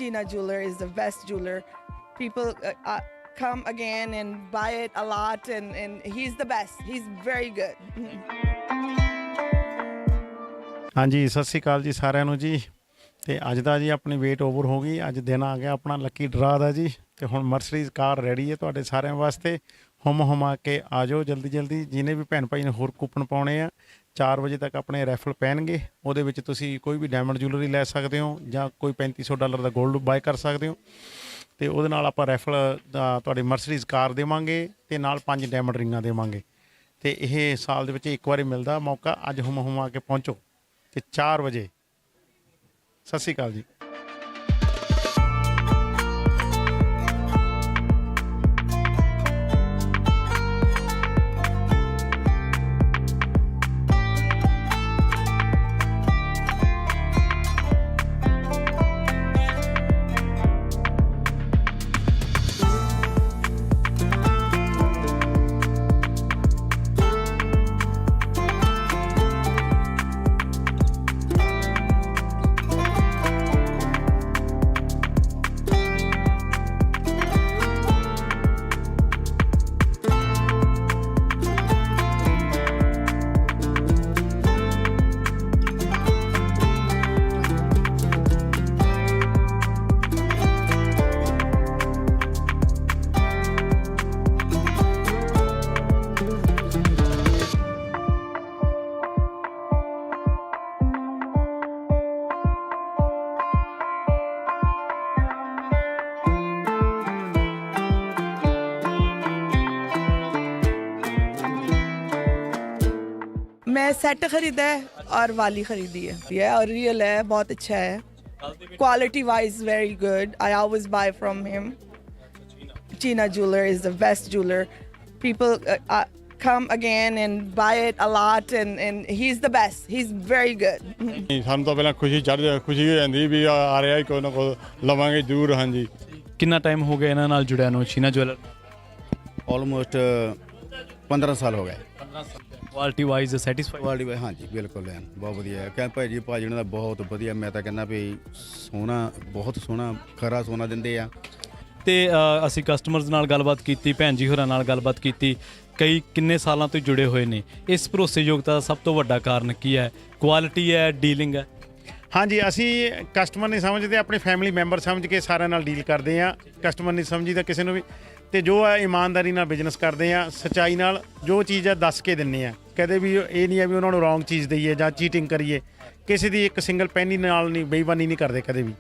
Chinna Jeweller is the best jeweler. People come again and buy it a lot, and he's the best. He's very good. ਹਾਂਜੀ ਸਤਿ ਸ਼੍ਰੀ ਅਕਾਲ ਜੀ ਸਾਰਿਆਂ ਨੂੰ ਜੀ। ਤੇ ਅੱਜ ਦਾ ਜੀ ਆਪਣੀ ਵੇਟ ਓਵਰ ਹੋ ਗਈ। ਅੱਜ ਦਿਨ ਆ ਗਿਆ ਆਪਣਾ ਲੱਕੀ ਡਰਾ ਦਾ ਜੀ। ਤੇ ਹੁਣ ਮਰਸਡੀਜ਼ ਕਾਰ ਰੈਡੀ ਹੈ ਤੁਹਾਡੇ ਸਾਰਿਆਂ ਵਾਸਤੇ। ਹੁਮ ਕੇ ਆ ਜਾਓ ਜਲਦੀ ਜਲਦੀ। ਜਿਹਨੇ ਵੀ ਭੈਣ ਭਾਈ ਨੇ ਹੋਰ ਕੂਪਨ ਪਾਉਣੇ ਆ 4 ਵਜੇ ਤੱਕ ਆਪਣੇ ਰੈਫਲ ਪੈਣਗੇ। ਉਹਦੇ ਵਿੱਚ ਤੁਸੀਂ ਕੋਈ ਵੀ ਡਾਇਮੰਡ ਜੂਲਰੀ ਲੈ ਸਕਦੇ ਹੋ ਜਾਂ ਕੋਈ $3500 ਦਾ ਗੋਲਡ ਬਾਏ ਕਰ ਸਕਦੇ ਹੋ। ਤੇ ਉਹਦੇ ਨਾਲ ਆਪਾਂ ਰੈਫਲ ਦਾ ਤੁਹਾਡੀ ਮਰਸਡੀਜ਼ ਕਾਰ ਦੇਵਾਂਗੇ ਤੇ ਨਾਲ 5 ਡਾਇਮੰਡ ਰਿੰਗਾਂ ਦੇਵਾਂਗੇ। ਤੇ ਇਹ ਸਾਲ ਦੇ ਵਿੱਚ ਇੱਕ ਵਾਰੀ ਮਿਲਦਾ ਮੌਕਾ। ਅੱਜ ਹੁਮ ਕੇ ਪਹੁੰਚੋ ਤੇ 4 ਵਜੇ। ਸਤਿ ਸ਼੍ਰੀ ਅਕਾਲ ਜੀ। मैं सेट खरीदा है और वाली खरीदी है और रियल है, बहुत अच्छा है। Quality wise very good. I always buy from him. Chinna Jeweller is the best jeweler. People come again and buy it a lot, and he's the best. He's very good. ਸਾਨੂੰ ਤਾਂ ਪਹਿਲਾਂ ਖੁਸ਼ੀ ਰਹਿੰਦੀ ਵੀ ਆ ਰਿਹਾ ਕੋਈ ਨਾ ਕੋਈ ਲਵਾਂਗੇ ਜ਼ਰੂਰ। ਹਾਂਜੀ ਕਿੰਨਾ ਟਾਈਮ ਹੋ ਗਿਆ ਇਹਨਾਂ ਨਾਲ ਜੁੜਿਆ ਨੂੰ Chinna Jeweller? ਆਲਮੋਸਟ 15 ਸਾਲ ਹੋ ਗਏ। Quality wise satisfied? Quality wise ਹਾਂਜੀ ਬਿਲਕੁਲ ਐਨ ਬਹੁਤ ਵਧੀਆ। ਕਹਿੰਦੇ ਭਾਈ ਜੀ ਭਾਜੀ ਉਹਨਾਂ ਦਾ ਬਹੁਤ ਵਧੀਆ। ਮੈਂ ਤਾਂ ਕਹਿੰਦਾ ਵੀ ਸੋਹਣਾ, ਬਹੁਤ ਸੋਹਣਾ ਖਰਾ ਸੋਨਾ ਦਿੰਦੇ ਆ। ਤੇ ਅਸੀਂ ਕਸਟਮਰਸ ਨਾਲ ਗੱਲਬਾਤ ਕੀਤੀ, ਭੈਣ ਜੀ ਹੋਰਾਂ ਨਾਲ ਗੱਲਬਾਤ ਕੀਤੀ। ਕਈ ਕਿੰਨੇ ਸਾਲਾਂ ਤੋਂ ਜੁੜੇ ਹੋਏ ਨੇ। ਇਸ ਭਰੋਸੇਯੋਗਤਾ ਦਾ ਸਭ ਤੋਂ ਵੱਡਾ ਕਾਰਨ ਕੀ ਹੈ? ਕੁਆਲਿਟੀ ਹੈ, ਡੀਲਿੰਗ ਹੈ? ਹਾਂਜੀ ਅਸੀਂ ਕਸਟਮਰ ਨਹੀਂ ਸਮਝਦੇ, ਆਪਣੇ ਫੈਮਿਲੀ ਮੈਂਬਰ ਸਮਝ ਕੇ ਸਾਰਿਆਂ ਨਾਲ ਡੀਲ ਕਰਦੇ ਹਾਂ। ਕਸਟਮਰ ਨਹੀਂ ਸਮਝੀਦਾ ਕਿਸੇ ਨੂੰ ਵੀ। ਤੇ ਜੋ ਹੈ ਇਮਾਨਦਾਰੀ ਨਾਲ ਬਿਜ਼ਨਸ ਕਰਦੇ ਆ, ਸੱਚਾਈ ਨਾਲ ਜੋ ਚੀਜ਼ ਹੈ ਦੱਸ ਕੇ ਦਿੰਦੇ ਆ। ਕਦੇ ਵੀ ਇਹ ਨਹੀਂ ਹੈ ਵੀ ਉਹਨਾਂ ਨੂੰ ਰੋਂਗ ਚੀਜ਼ ਦਈਏ ਜਾਂ ਚੀਟਿੰਗ ਕਰੀਏ। ਕਿਸੇ ਦੀ ਇੱਕ ਸਿੰਗਲ ਪੈਨੀ ਨਾਲ ਨਹੀਂ, ਬੇਈਮਾਨੀ ਨਹੀਂ ਕਰਦੇ ਕਦੇ ਵੀ।